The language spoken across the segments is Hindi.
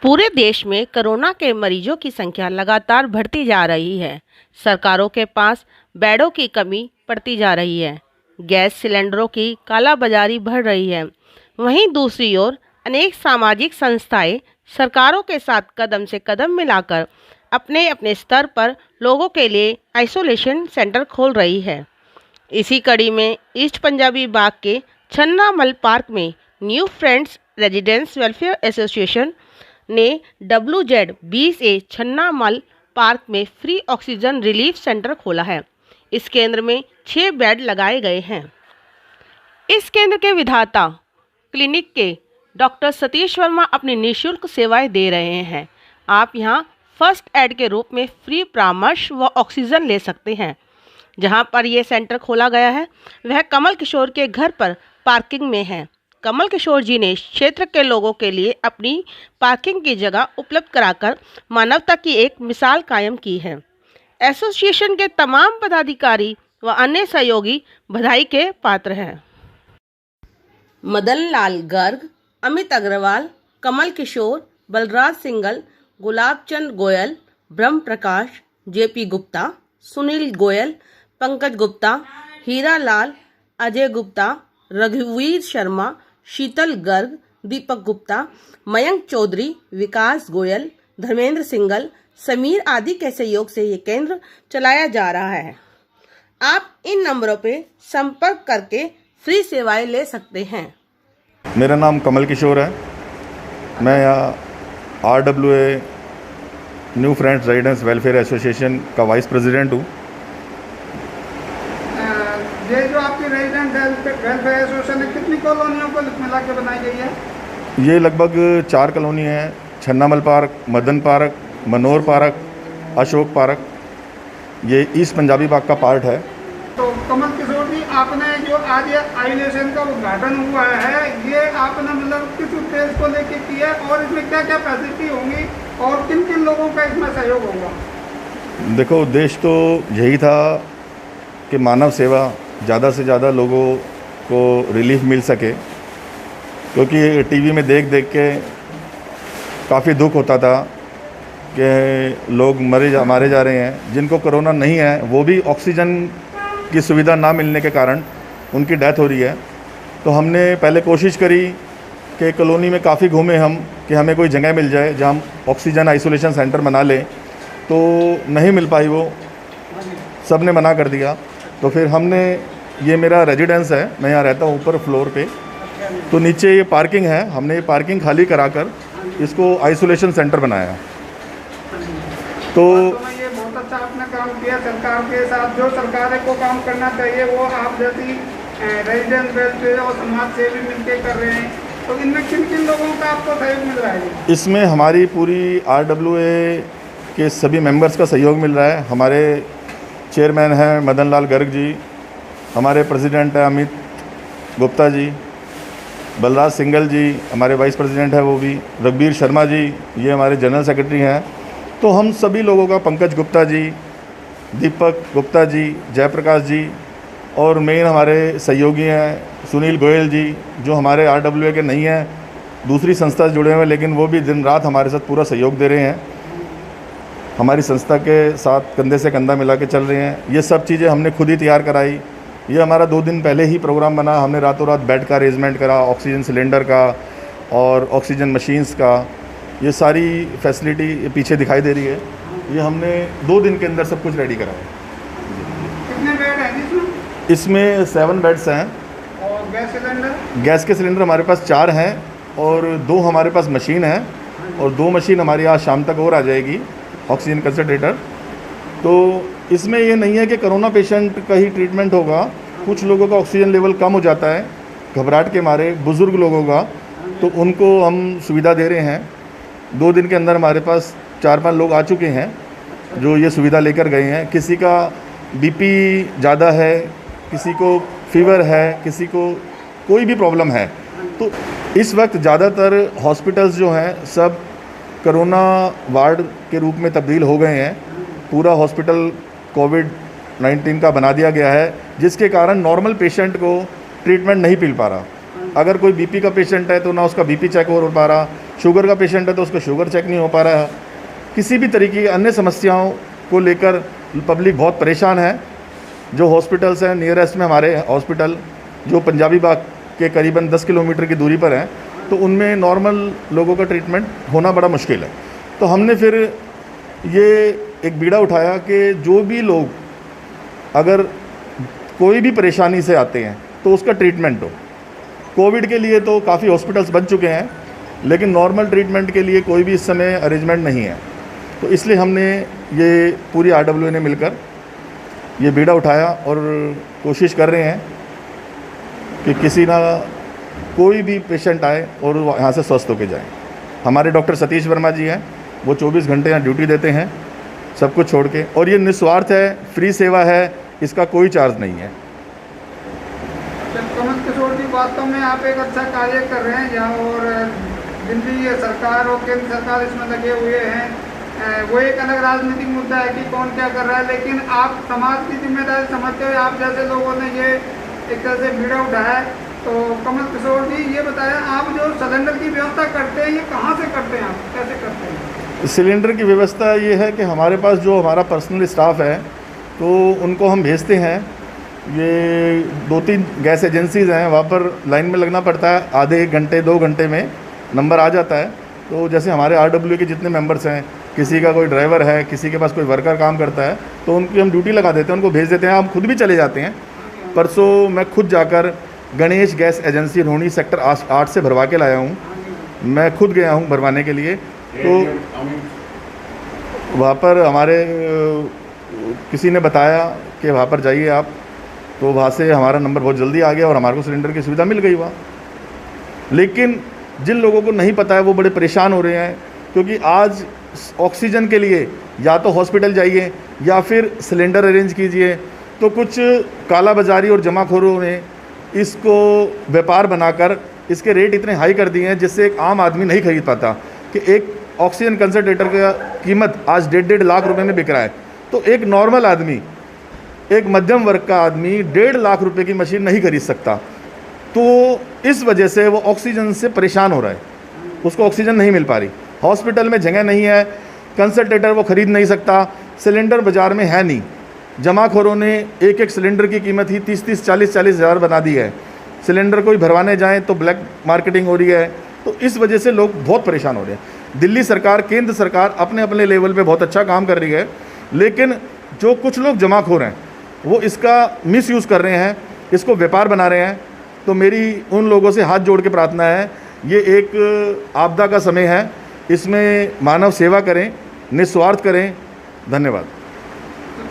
पूरे देश में कोरोना के मरीजों की संख्या लगातार बढ़ती जा रही है। सरकारों के पास बेडों की कमी पड़ती जा रही है। गैस सिलेंडरों की कालाबाजारी बढ़ रही है। वहीं दूसरी ओर अनेक सामाजिक संस्थाएं सरकारों के साथ कदम से कदम मिलाकर अपने अपने स्तर पर लोगों के लिए आइसोलेशन सेंटर खोल रही है। इसी कड़ी में ईस्ट पंजाबी बाग के छन्नामल पार्क में new friends residents welfare association ने WZ20A छन्नामल पार्क में फ्री ऑक्सीजन रिलीफ सेंटर खोला है। इस केंद्र में 6 बेड लगाए गए हैं। इस केंद्र के विधाता क्लिनिक के डॉक्टर सतीश वर्मा अपनी निःशुल्क सेवाएं दे रहे हैं। आप यहां फर्स्ट एड के रूप में फ्री परामर्श व ऑक्सीजन ले सकते हैं। जहां पर यह सेंटर खोला गया है वह कमल किशोर के घर पर पार्किंग में है। कमल किशोर जी ने क्षेत्र के लोगों के लिए अपनी पार्किंग की जगह उपलब्ध कराकर मानवता की एक मिसाल कायम की है। एसोसिएशन के तमाम पदाधिकारी व अन्य सहयोगी बधाई के पात्र हैं। मदन लाल गर्ग, अमित अग्रवाल, कमल किशोर, बलराज सिंगल, गुलाबचंद गोयल, ब्रह्म प्रकाश, JP गुप्ता, सुनील गोयल, पंकज गुप्ता, हीरा लाल, अजय गुप्ता, रघुवीर शर्मा, शीतल गर्ग, दीपक गुप्ता, मयंक चौधरी, विकास गोयल, धर्मेंद्र सिंगल, समीर आदि के सहयोग से ये केंद्र चलाया जा रहा है। आप इन नंबरों पे संपर्क करके फ्री सेवाएं ले सकते हैं। मेरा नाम कमल किशोर है। मैं यहाँ RWA new friends residents welfare association का वाइस प्रेसिडेंट हूँ। ये जो आपकी रेजिडेंट वेलफेयर एसोसिएशन है, कितनी कॉलोनियों को मिला के बनाई गई है? ये लगभग 4 कॉलोनी है। छन्नामल पार्क, मदन पार्क, मनोहर पार्क, अशोक पार्क। ये ईस्ट पंजाबी बाग का पार्ट है। तो कमल किशोर जी, आपने जो आज ये आइसोलेशन का उद्घाटन हुआ है, ये आपने मतलब किस उद्देश्य को लेकर किया है और इसमें क्या क्या फैसिलिटी होंगी और किन किन लोगों का इसमें सहयोग होगा? देखो, उद्देश्य तो यही था कि मानव सेवा, ज़्यादा से ज़्यादा लोगों को रिलीफ मिल सके, क्योंकि टीवी में देख देख के काफ़ी दुख होता था कि लोग मारे जा रहे हैं। जिनको कोरोना नहीं है वो भी ऑक्सीजन की सुविधा ना मिलने के कारण उनकी डेथ हो रही है। तो हमने पहले कोशिश करी कि कॉलोनी में काफ़ी घूमे हम कि हमें कोई जगह मिल जाए जहाँ हम ऑक्सीजन आइसोलेशन सेंटर बना लें, तो नहीं मिल पाई वो, सब ने मना कर दिया। तो फिर हमने, ये मेरा रेजिडेंस है, मैं यहाँ रहता हूँ ऊपर फ्लोर पे, तो नीचे ये पार्किंग है, हमने ये पार्किंग खाली कराकर इसको आइसोलेशन सेंटर बनाया। तो ये बहुत अच्छा आपने काम किया सरकार के साथ। जो सरकार को काम करना चाहिए वो आप जैसी रेजिडेंट वेलफेयर और समाज सेवी मिलकर कर रहे हैं। तो इनमें किन किन लोगों का आपको सहयोग मिल रहा है? इसमें हमारी पूरी RWA के सभी मेंबर्स का सहयोग मिल रहा है। हमारे चेयरमैन हैं मदन लाल गर्ग जी, हमारे प्रेसिडेंट हैं अमित गुप्ता जी, बलराज सिंगल जी हमारे वाइस प्रेसिडेंट है, वो भी रघुवीर शर्मा जी ये हमारे जनरल सेक्रेटरी हैं। तो हम सभी लोगों का, पंकज गुप्ता जी, दीपक गुप्ता जी, जयप्रकाश जी, और मेन हमारे सहयोगी हैं सुनील गोयल जी, जो हमारे RWA के नहीं हैं, दूसरी संस्था से जुड़े हुए हैं, लेकिन वो भी दिन रात हमारे साथ पूरा सहयोग दे रहे हैं। हमारी संस्था के साथ कंधे से कंधा मिला के चल रहे हैं। ये सब चीज़ें हमने खुद ही तैयार कराई। ये हमारा 2 दिन पहले ही प्रोग्राम बना। हमने रातों रात बेड का अरेंजमेंट करा, ऑक्सीजन सिलेंडर का और ऑक्सीजन मशीन्स का। ये सारी फैसिलिटी पीछे दिखाई दे रही है। ये हमने 2 दिन के अंदर सब कुछ रेडी करा है। कितने बेड हैं इसमें 7 बेड्स हैं। और गैस सिलेंडर? गैस के सिलेंडर हमारे पास 4 हैं और 2 हमारे पास मशीन है, और 2 मशीन हमारी आज शाम तक और आ जाएगी, ऑक्सीजन कंसंट्रेटर। तो इसमें ये नहीं है कि कोरोना पेशेंट का ही ट्रीटमेंट होगा। कुछ लोगों का ऑक्सीजन लेवल कम हो जाता है घबराहट के मारे, बुज़ुर्ग लोगों का, तो उनको हम सुविधा दे रहे हैं। 2 दिन के अंदर हमारे पास 4-5 लोग आ चुके हैं जो ये सुविधा लेकर गए हैं। किसी का BP ज़्यादा है, किसी को फीवर है, किसी को कोई भी प्रॉब्लम है। तो इस वक्त ज़्यादातर हॉस्पिटल्स जो हैं सब कोरोना वार्ड के रूप में तब्दील हो गए हैं। पूरा हॉस्पिटल COVID-19 का बना दिया गया है, जिसके कारण नॉर्मल पेशेंट को ट्रीटमेंट नहीं मिल पा रहा। अगर कोई BP का पेशेंट है तो ना उसका BP चेक हो पा रहा, शुगर का पेशेंट है तो उसका शुगर चेक नहीं हो पा रहा है। किसी भी तरीके की अन्य समस्याओं को लेकर पब्लिक बहुत परेशान है। जो हॉस्पिटल्स हैं नियरेस्ट में हमारे हॉस्पिटल जो पंजाबी बाग के करीबन 10 किलोमीटर की दूरी पर हैं, तो उनमें नॉर्मल लोगों का ट्रीटमेंट होना बड़ा मुश्किल है। तो हमने फिर ये एक बीड़ा उठाया कि जो भी लोग अगर कोई भी परेशानी से आते हैं तो उसका ट्रीटमेंट हो। कोविड के लिए तो काफ़ी हॉस्पिटल्स बन चुके हैं, लेकिन नॉर्मल ट्रीटमेंट के लिए कोई भी इस समय अरेंजमेंट नहीं है। तो इसलिए हमने ये पूरी RWA ने मिलकर ये बीड़ा उठाया और कोशिश कर रहे हैं कि किसी ना कोई भी पेशेंट आए और यहाँ से स्वस्थ होकर जाए। हमारे डॉक्टर सतीश वर्मा जी हैं, वो 24 घंटे यहाँ ड्यूटी देते हैं सब कुछ छोड़ के, और ये निस्वार्थ है, फ्री सेवा है, इसका कोई चार्ज नहीं है। कमल किशोर जी, वास्तव में आप एक अच्छा कार्य कर रहे हैं यहाँ, और दिल्ली सरकार और केंद्र सरकार इसमें लगे हुए हैं। वो एक अलग राजनीतिक मुद्दा है कि कौन क्या कर रहा है, लेकिन आप समाज की जिम्मेदारी समझते हुए आप जैसे लोगों ने ये एक तरह से बीड़ा उठाया है। तो कमल किशोर जी, ये बताएं, आप जो सिलेंडर की व्यवस्था करते हैं ये कहाँ से करते हैं, आप कैसे करते हैं? सिलेंडर की व्यवस्था ये है कि हमारे पास जो हमारा पर्सनल स्टाफ है तो उनको हम भेजते हैं। ये 2-3 गैस एजेंसीज़ हैं, वहाँ पर लाइन में लगना पड़ता है, आधे 1 घंटे 2 घंटे में नंबर आ जाता है। तो जैसे हमारे RWA के जितने मेंबर्स हैं, किसी का कोई ड्राइवर है, किसी के पास कोई वर्कर काम करता है, तो उनकी हम ड्यूटी लगा देते हैं, उनको भेज देते हैं। हम खुद भी चले जाते हैं। परसों मैं खुद जाकर Ganesh gas agency Rohini sector 8 से भरवा के लाया हूँ। मैं खुद गया हूँ भरवाने के लिए। तो वहाँ पर हमारे किसी ने बताया कि वहाँ पर जाइए आप, तो वहाँ से हमारा नंबर बहुत जल्दी आ गया और हमारे को सिलेंडर की सुविधा मिल गई वहाँ। लेकिन जिन लोगों को नहीं पता है वो बड़े परेशान हो रहे हैं, क्योंकि आज ऑक्सीजन के लिए या तो हॉस्पिटल जाइए या फिर सिलेंडर अरेंज कीजिए। तो कुछ काला बाजारी और जमाखोरों ने इसको व्यापार बनाकर इसके रेट इतने हाई कर दिए हैं जिससे एक आम आदमी नहीं खरीद पाता। कि एक ऑक्सीजन कंसनट्रेटर का कीमत आज 1.5 लाख रुपए में बिक रहा है, तो एक नॉर्मल आदमी, एक मध्यम वर्ग का आदमी 1.5 लाख रुपए की मशीन नहीं खरीद सकता। तो इस वजह से वो ऑक्सीजन से परेशान हो रहा है, उसको ऑक्सीजन नहीं मिल पा रही, हॉस्पिटल में जगह नहीं है, कंसनट्रेटर वो खरीद नहीं सकता, सिलेंडर बाज़ार में है नहीं। जमाखोरों ने एक एक सिलेंडर की कीमत ही 30-30, 40-40 हज़ार बना दी है। सिलेंडर कोई भरवाने जाएं तो ब्लैक मार्केटिंग हो रही है। तो इस वजह से लोग बहुत परेशान हो रहे हैं। दिल्ली सरकार, केंद्र सरकार अपने अपने लेवल पे बहुत अच्छा काम कर रही है, लेकिन जो कुछ लोग जमाखोर हैं वो इसका मिसयूज़ कर रहे हैं, इसको व्यापार बना रहे हैं। तो मेरी उन लोगों से हाथ जोड़ के प्रार्थना है, ये एक आपदा का समय है, इसमें मानव सेवा करें, निस्वार्थ करें। धन्यवाद।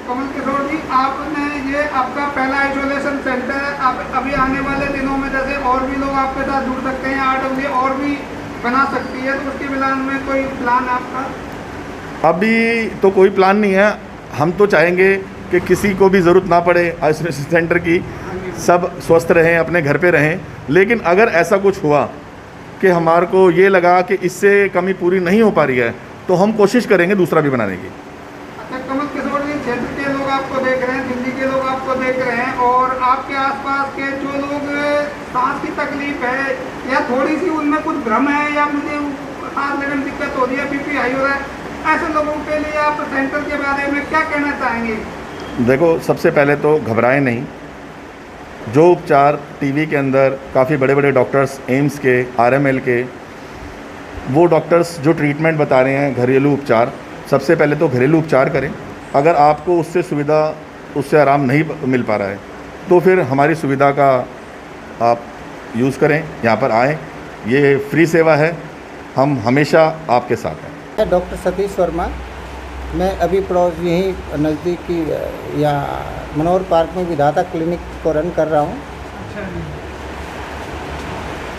कमल किशोर जी, आपने ये आपका पहला आइसोलेशन सेंटर है। आप अभी आने वाले दिनों में जैसे और भी लोग आपके साथ जुड़ सकते हैं, RWA और भी बना सकती है, तो उसके मिलान में कोई प्लान आपका? अभी तो कोई प्लान नहीं है। हम तो चाहेंगे कि किसी को भी ज़रूरत ना पड़े आइसोलेशन सेंटर की, सब स्वस्थ रहें, अपने घर पे रहें। लेकिन अगर ऐसा कुछ हुआ कि हमारे को ये लगा कि इससे कमी पूरी नहीं हो पा रही है, तो हम कोशिश करेंगे दूसरा भी बनाने की। अच्छा कमल किशोर जी, क्षेत्र के लोग आपको देख रहे हैं, दिल्ली के लोग आपको देख रहे हैं, और आपके आसपास के जो लोग सांस की तकलीफ है या थोड़ी सी उनमें कुछ भ्रम है या मुझे सांस लेने में दिक्कत हो रही है, BP हाई हो रहा है, ऐसे लोगों के लिए आप सेंटर के बारे में क्या कहना चाहेंगे? देखो, सबसे पहले तो घबराएं नहीं। जो उपचार टीवी के अंदर काफ़ी बड़े बड़े डॉक्टर्स, एम्स के, RML के, वो डॉक्टर्स जो ट्रीटमेंट बता रहे हैं घरेलू उपचार, सबसे पहले तो घरेलू उपचार करें। अगर आपको उससे सुविधा, उससे आराम नहीं मिल पा रहा है, तो फिर हमारी सुविधा का आप यूज़ करें, यहाँ पर आएँ। ये फ्री सेवा है, हम हमेशा आपके साथ हैं। डॉक्टर सतीश वर्मा, मैं अभी पड़ोस यहीं नज़दीकी या मनोहर पार्क में विधाता क्लिनिक को रन कर रहा हूँ। अच्छा जी।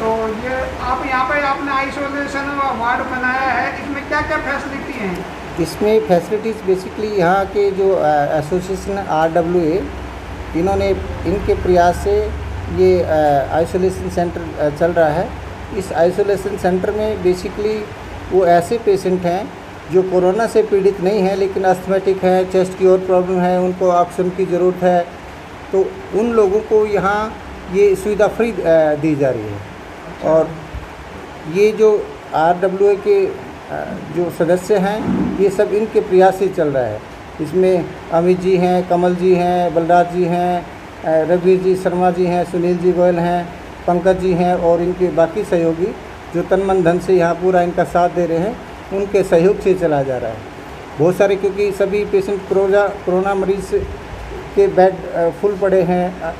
तो ये आप यहाँ पे आपने आइसोलेशन वार्ड बनाया है, इसमें क्या क्या फैसिलिटी हैं? इसमें फैसिलिटीज़ बेसिकली यहाँ के जो एसोसिएशन RWA, इन्होंने इनके प्रयास से ये आइसोलेशन सेंटर चल रहा है। इस आइसोलेशन सेंटर में बेसिकली वो ऐसे पेशेंट हैं जो कोरोना से पीड़ित नहीं हैं, लेकिन अस्थमेटिक हैं, चेस्ट की और प्रॉब्लम है, उनको ऑक्सीजन की ज़रूरत है, तो उन लोगों को यहाँ ये सुविधा फ्री दी जा रही है। और ये जो RWA के जो सदस्य हैं ये सब इनके प्रयास से चल रहा है। इसमें अमित जी हैं, कमल जी हैं, बलराज जी हैं, रघुवीर जी शर्मा जी हैं, सुनील जी गोयल हैं, पंकज जी हैं और इनके बाकी सहयोगी जो तन मन धन से यहाँ पूरा इनका साथ दे रहे हैं, उनके सहयोग से चला जा रहा है। बहुत सारे, क्योंकि सभी पेशेंट कोरोना मरीज के बेड फुल पड़े हैं,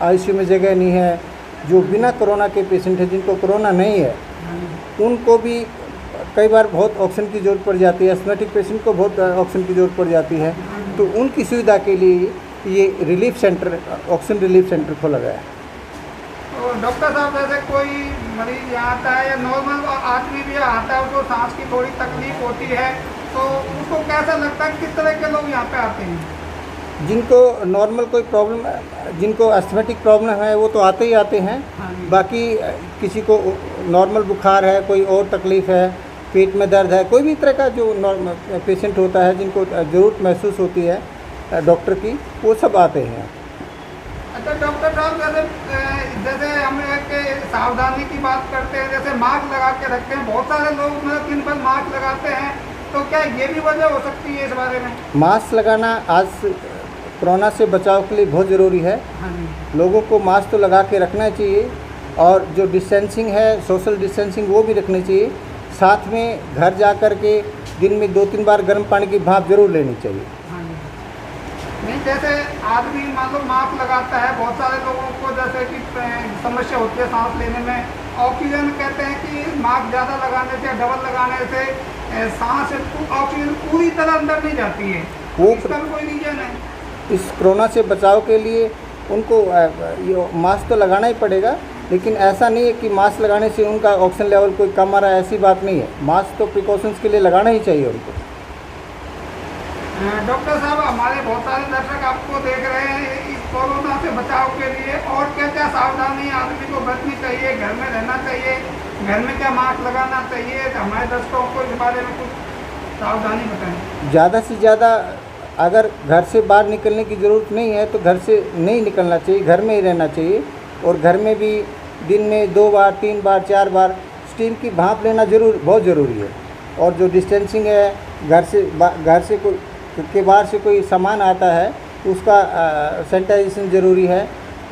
ICU में जगह नहीं है। जो बिना कोरोना के पेशेंट हैं, जिनको कोरोना नहीं है, उनको भी कई बार बहुत ऑक्सीजन की ज़रूरत पड़ जाती है। एस्थमेटिक पेशेंट को बहुत ऑक्सीजन की ज़रूरत पड़ जाती है, तो उनकी सुविधा के लिए ये relief centre, oxygen relief centre खोला गया है। तो डॉक्टर साहब, जैसे कोई मरीज यहाँ आता है या नॉर्मल आदमी भी आता है, उसको सांस की थोड़ी तकलीफ होती है, तो उसको कैसा लगता है, किस तरह के लोग यहाँ पे आते हैं? जिनको नॉर्मल कोई प्रॉब्लम, जिनको एस्थमेटिक प्रॉब्लम है वो तो आते ही आते हैं। बाकी किसी को नॉर्मल बुखार है, कोई और तकलीफ़ है, पेट में दर्द है, कोई भी तरह का जो नॉर्मल पेशेंट होता है जिनको ज़रूरत महसूस होती है डॉक्टर की, वो सब आते हैं। अच्छा डॉक्टर साहब, जैसे हम एक सावधानी की बात करते हैं, जैसे मास्क लगा के रखते हैं, बहुत सारे लोग मतलब दिन भर मास्क लगाते हैं, तो क्या ये भी वजह हो सकती है इस बारे में? मास्क लगाना आज कोरोना से बचाव के लिए बहुत ज़रूरी है। लोगों को मास्क तो लगा के रखना चाहिए और जो डिस्टेंसिंग है, सोशल डिस्टेंसिंग, वो भी रखनी चाहिए। साथ में घर जा कर के दिन में 2-3 बार गर्म पानी की भाप जरूर लेनी चाहिए। नहीं, जैसे आदमी मान लो मास्क लगाता है, बहुत सारे लोगों को जैसे कि समस्या होती है सांस लेने में, ऑक्सीजन कहते हैं कि मास्क ज़्यादा लगाने से, डबल लगाने से सांस ऑक्सीजन पूरी तरह अंदर नहीं जाती है, वो इसका भी कोई रीजन है? इस कोरोना से बचाव के लिए उनको ये मास्क तो लगाना ही पड़ेगा, लेकिन ऐसा नहीं है कि मास्क लगाने से उनका ऑक्सीजन लेवल कोई कम आ रहा है, ऐसी बात नहीं है। मास्क तो प्रिकॉशंस के लिए लगाना ही चाहिए उनको। डॉक्टर साहब, हमारे बहुत सारे दर्शक आपको देख रहे हैं, इस कोरोना से बचाव के लिए और क्या क्या सावधानी आदमी को बरतनी चाहिए, घर में रहना चाहिए, घर में क्या मास्क लगाना चाहिए, तो हमारे दर्शकों को इस बारे में कुछ सावधानी बताएं। ज़्यादा से ज़्यादा अगर घर से बाहर निकलने की ज़रूरत नहीं है तो घर से नहीं निकलना चाहिए, घर में ही रहना चाहिए। और घर में भी दिन में 2 बार, 3 बार, 4 बार स्टीम की भाप लेना बहुत ज़रूरी है। और जो डिस्टेंसिंग है, घर से कोई के बाहर से कोई सामान आता है उसका सैनिटाइजेशन ज़रूरी है।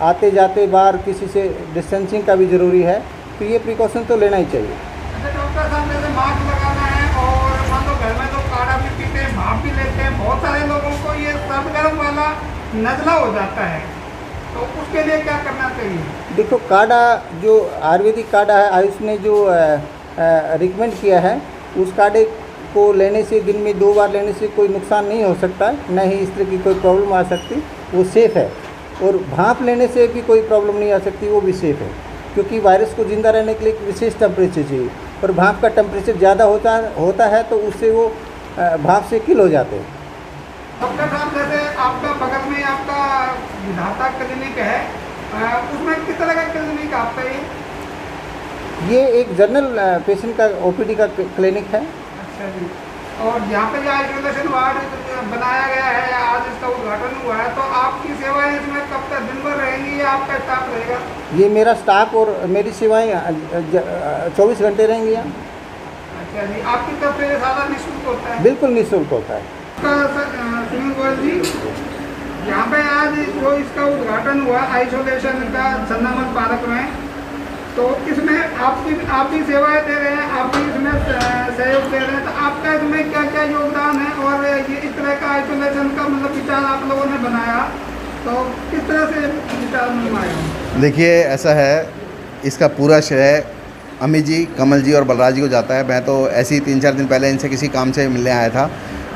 आते जाते बाहर किसी से डिस्टेंसिंग का भी ज़रूरी है, तो ये प्रिकॉशन तो लेना ही चाहिए। अच्छा डॉक्टर साहब, जैसे मास्क लगाना है और मान लो घर में लोग काढ़ा भी पीते हैं, भाप भी लेते हैं, बहुत सारे लोगों को ये सर्द गर्म वाला नज़ला हो जाता है, तो उसके लिए क्या करना चाहिए? देखो, काढ़ा जो आयुर्वेदिक काढ़ा है, आयुष ने जो रिकमेंड किया है, उस काढ़े को लेने से दिन में 2 बार लेने से कोई नुकसान नहीं हो सकता, न ही इस तरह की कोई प्रॉब्लम आ सकती, वो सेफ़ है। और भाप लेने से भी कोई प्रॉब्लम नहीं आ सकती, वो भी सेफ़ है, क्योंकि वायरस को ज़िंदा रहने के लिए एक विशेष टेम्परेचर चाहिए, और भाप का टेम्परेचर ज़्यादा होता है तो उससे वो भाप से किल हो जाते हैं। डॉक्टर साहब, जैसे आपका बगल में आपका विधाता क्लिनिक है, उसमें किस तरह का क्लिनिक आपका ये एक जनरल पेशेंट का OPD का क्लिनिक है। अच्छा जी। और यहाँ पे जो आइसोलेशन वार्ड बनाया गया है, आज इसका उद्घाटन हुआ है, तो आपकी सेवाएं इसमें कब तक दिन भर रहेंगी या आपका स्टाफ रहेगा? ये मेरा स्टाफ और मेरी सेवाएं 24 घंटे रहेंगी यहाँ। अच्छा जी। आपकी तरफ से सारा निःशुल्क होता है? बिल्कुल निःशुल्क होता है। सुनील गोयल जी, यहाँ पे आज जो इसका उद्घाटन हुआ आइसोलेशन का चंदामत पार्क में, तो इसमें आप भी सेवाएं दे रहे हैं, आप भी इसमें सहयोग दे रहे हैं, तो आपका इसमें क्या क्या योगदान है? और ये इस तरह का आइसोलेशन का मतलब विचार आप लोगों ने बनाया, तो किस तरह से विचार बनवाया? देखिए, ऐसा है, इसका पूरा श्रेय अमित जी, कमल जी और बलराज जी को जाता है। मैं तो ऐसे ही 3-4 दिन पहले इनसे किसी काम से मिलने आया था,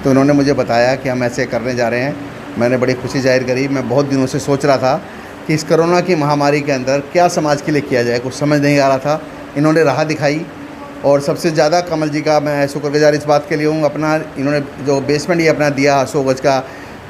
तो उन्होंने मुझे बताया कि हम ऐसे करने जा रहे हैं। मैंने बड़ी खुशी जाहिर करी। मैं बहुत दिनों से सोच रहा था कि इस कोरोना की महामारी के अंदर क्या समाज के लिए किया जाए, कुछ समझ नहीं आ रहा था। इन्होंने राह दिखाई, और सबसे ज़्यादा कमल जी का मैं शुक्रगुजार इस बात के लिए हूँ। अपना इन्होंने जो बेसमेंट ये अपना दिया 100 गज का,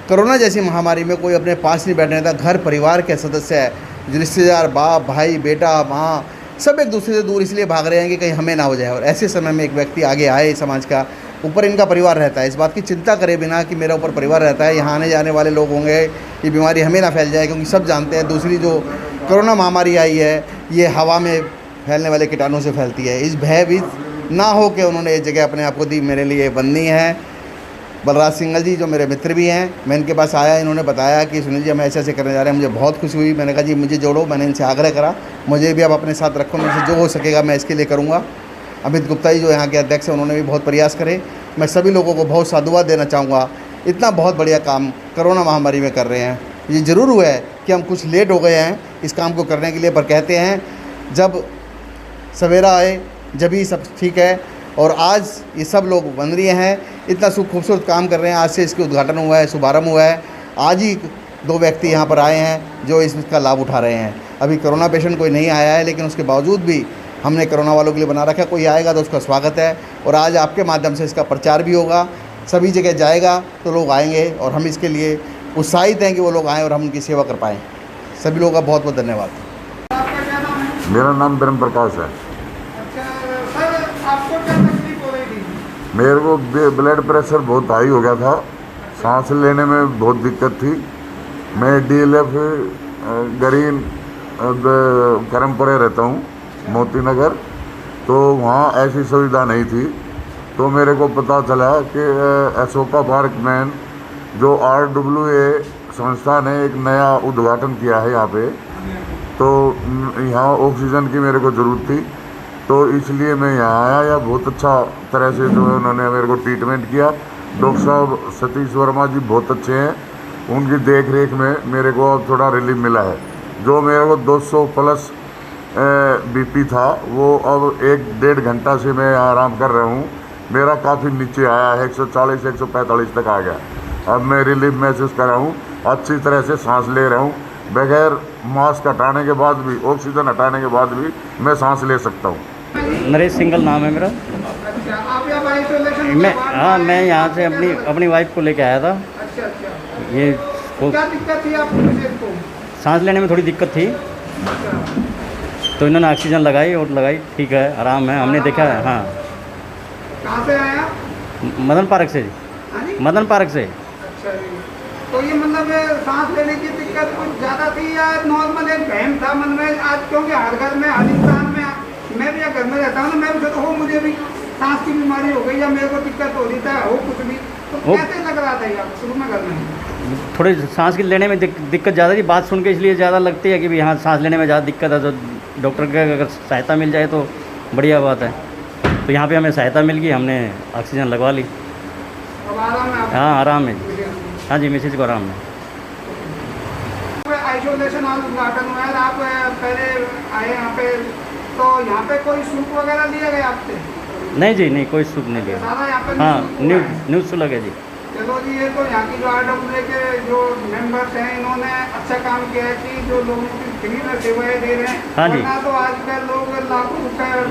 कोरोना जैसी महामारी में कोई अपने पास नहीं बैठने देता। घर परिवार के सदस्य है, रिश्तेदार, बाप, भाई, बेटा, माँ, सब एक दूसरे से दूर इसलिए भाग रहे हैं कि कहीं हमें ना हो जाए। और ऐसे समय में एक व्यक्ति आगे आए, समाज का, ऊपर इनका परिवार रहता है, इस बात की चिंता करे बिना कि मेरा ऊपर परिवार रहता है, यहाँ आने जाने वाले लोग होंगे, ये बीमारी हमें ना फैल जाए, क्योंकि सब जानते हैं दूसरी जो कोरोना महामारी आई है ये हवा में फैलने वाले कीटाणु से फैलती है। इस भयभीत ना हो के उन्होंने ये जगह अपने आप को दी, मेरे लिए वंदनीय है। बलराज सिंघल जी जो मेरे मित्र भी हैं, मैं इनके पास आया, इन्होंने बताया कि सुनील जी हम ऐसे ऐसे करने जा रहे हैं, मुझे बहुत खुशी हुई। मैंने कहा जी मुझे जोड़ो, मैंने इनसे आग्रह करा मुझे भी आप अपने साथ रखो, मुझसे जो हो सकेगा मैं इसके लिए करूँगा। अमित गुप्ता जी जो यहाँ के अध्यक्ष हैं, उन्होंने भी बहुत प्रयास करे। मैं सभी लोगों को बहुत साधुवाद देना चाहूँगा, इतना बहुत बढ़िया काम कोरोना महामारी में कर रहे हैं। ये ज़रूर हुआ है कि हम कुछ लेट हो गए हैं इस काम को करने के लिए, पर कहते हैं जब सवेरा आए जब ही सब ठीक है। और आज ये सब लोग वंदनीय हैं, इतना खूबसूरत काम कर रहे हैं। आज से इसके उद्घाटन हुआ है, शुभारंभ हुआ है। आज ही 2 व्यक्ति यहाँ पर आए हैं जो इसका लाभ उठा रहे हैं। अभी कोरोना पेशेंट कोई नहीं आया है, लेकिन उसके बावजूद भी हमने कोरोना वालों के लिए बना रखा है। कोई आएगा तो उसका स्वागत है, और आज आपके माध्यम से इसका प्रचार भी होगा, सभी जगह जाएगा तो लोग आएंगे, और हम इसके लिए उत्साहित हैं कि वो लोग आएँ और हम उनकी सेवा कर पाएँ। सभी लोगों का बहुत बहुत धन्यवाद। आपका क्या नाम है? मेरा नाम धर्म प्रकाश है। अच्छा सर, आपको क्या तकलीफ हो रही थी? मेरे को ब्लड प्रेशर बहुत हाई हो गया था, सांस लेने में बहुत दिक्कत थी। मैं DLF गरीन करमपुरे रहता हूँ, मोती नगर, तो वहाँ ऐसी सुविधा नहीं थी। तो मेरे को पता चला कि अशोका पार्क में जो RWA संस्था ने एक नया उद्घाटन किया है यहाँ पे, तो यहाँ ऑक्सीजन की मेरे को ज़रूरत थी, तो इसलिए मैं यहाँ आया। या बहुत अच्छा तरह से जो है उन्होंने मेरे को ट्रीटमेंट किया। डॉक्टर साहब सतीश वर्मा जी बहुत अच्छे हैं, उनकी देख रेख में मेरे को अब थोड़ा रिलीफ मिला है। जो मेरे को 200 प्लस BP था, वो अब 1-1.5 घंटा से मैं आराम कर रहा हूँ। मेरा काफ़ी नीचे आया है, 140-145 तक आ गया। अब मैं रिलीफ महसूस कर रहा हूँ, अच्छी तरह से सांस ले रहा हूँ। बगैर मास्क हटाने के बाद भी, ऑक्सीजन हटाने के बाद भी मैं सांस ले सकता हूँ। नरेश सिंघल नाम है मेरा। अच्छा, आप यहाँ आइसोलेशन मैं मैं यहाँ से अपनी वाइफ को लेके आया था। अच्छा अच्छा, ये क्या दिक्कत थी आपको पेशेंट को? सांस लेने में थोड़ी दिक्कत थी, अच्छा, तो इन्होंने ऑक्सीजन लगाई, ठीक है, आराम है। हमने देखा है। हाँ, कहाँ से आया? मदन पार्क से। हाँ जी? मदन पार्क से। अच्छा जी, तो ये मतलब सांस लेने की दिक्कत कुछ ज़्यादा थी या नॉर्मल एक वहम था मन में? आज क्योंकि हर घर में, हर इंसान में, मैं भी घर में रहता हूँ ना, मैं भी सोचता हूँ मुझे भी सांस की बीमारी हो गई या मेरे को दिक्कत हो रही था, हो कुछ भी, तो कैसे लग रहा था ये शुरू में घर में? थोड़ी सांस की लेने में दिक्कत ज़्यादा थी। बात सुन के इसलिए ज़्यादा लगती है कि हाँ सांस लेने में ज़्यादा दिक्कत है, तो डॉक्टर की अगर सहायता मिल जाए तो बढ़िया बात है। तो यहाँ पे हमें सहायता मिल गई, हमने ऑक्सीजन लगवा ली। अब आराम है आपको? हाँ आराम है। हाँ जी, मिसेज को आराम है। आइसोलेशन हाल उद्घाटन हुआ है, आप पहले आए यहाँ पे, तो यहाँ पे कोई शुल्क वगैरह लिया गया आपसे? नहीं जी, नहीं, कोई शुल्क नहीं लिया। सारा यहाँ पे हाँ, न्यूज़ शुल्क है जी। चलो जी, ये तो यहाँ की जो RWA के जो मेंबर्स हैं, इन्होंने अच्छा काम किया है कि जो लोगों की फ्री में सेवाएं दे रहे हैं। हाँ जी, वरना तो आजकल लोग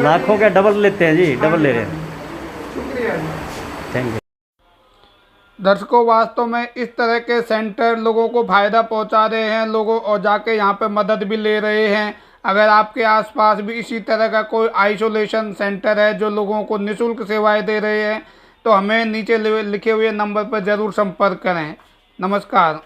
लाखों का डबल लेते हैं जी, डबल ले रहे हैं। शुक्रिया जी, थैंक यू। दर्शकों, वास्तव में इस तरह के सेंटर लोगों को फ़ायदा पहुंचा रहे हैं, लोगों और जाके यहाँ पे मदद भी ले रहे हैं। अगर आपके आसपास भी इसी तरह का कोई आइसोलेशन सेंटर है जो लोगों को निःशुल्क सेवाएं दे रहे हैं, तो हमें नीचे लिखे हुए नंबर पर ज़रूर संपर्क करें। नमस्कार।